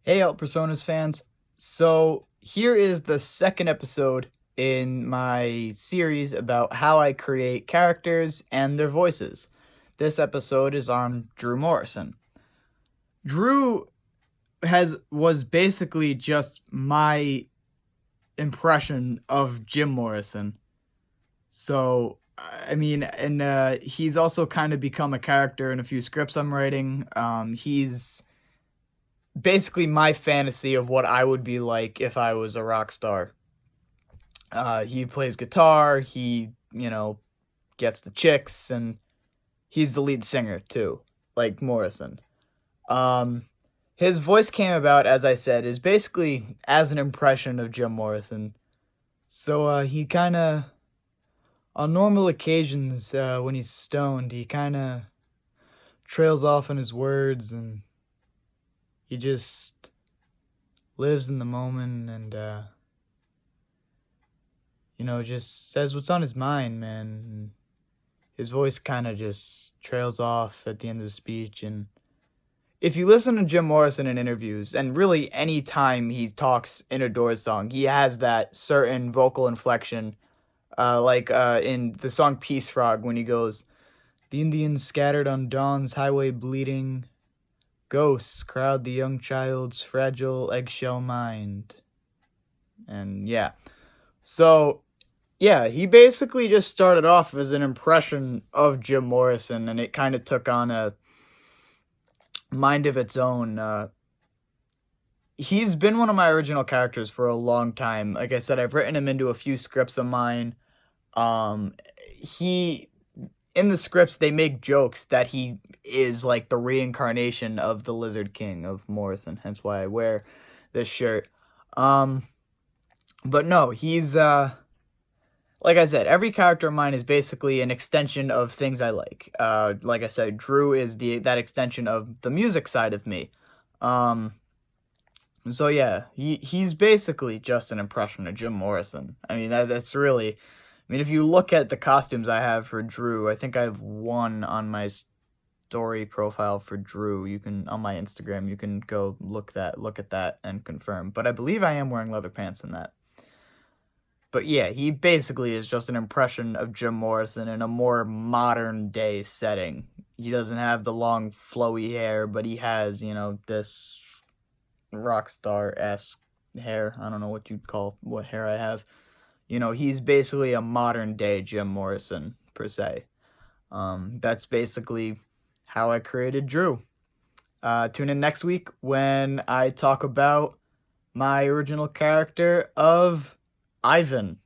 Hey, Alt Personas fans. So, here is the second episode in my series about how I create characters and their voices. This episode is on Drew Morrison. Drew was basically just my impression of Jim Morrison. So, I mean, and he's also kind of become a character in a few scripts I'm writing. He's basically my fantasy of what I would be like if I was a rock star. He plays guitar, he gets the chicks, and he's the lead singer too, like Morrison. Um, his voice came about, as I said, is basically as an impression of Jim Morrison. So he kind of, on normal occasions, when he's stoned, he kind of trails off in his words, and he just lives in the moment and just says what's on his mind, man. And his voice kind of just trails off at the end of the speech. And if you listen to Jim Morrison in interviews, and really any time he talks in a Doors song, he has that certain vocal inflection, like in the song Peace Frog when he goes, "The Indians scattered on dawn's highway bleeding, ghosts crowd the young child's fragile eggshell mind." And yeah. So, yeah, he basically just started off as an impression of Jim Morrison, and it kind of took on a mind of its own. He's been one of my original characters for a long time. Like I said, I've written him into a few scripts of mine. He in the scripts they make jokes that he is like the reincarnation of the Lizard King of Morrison, hence why I wear this shirt. But no, he's like I said, every character of mine is basically an extension of things I like. Like I said, Drew is that extension of the music side of me. So yeah, he's basically just an impression of Jim Morrison. I mean, that's really, I mean, if you look at the costumes I have for Drew, I think I have one on my story profile for Drew. You can, on my Instagram, you can go look at that and confirm. But I believe I am wearing leather pants in that. But yeah, he basically is just an impression of Jim Morrison in a more modern day setting. He doesn't have the long flowy hair, but he has, this rock star-esque hair. I don't know what you'd call what hair I have. He's basically a modern day Jim Morrison, per se. That's basically how I created Drew. Tune in next week when I talk about my original character of Ivan.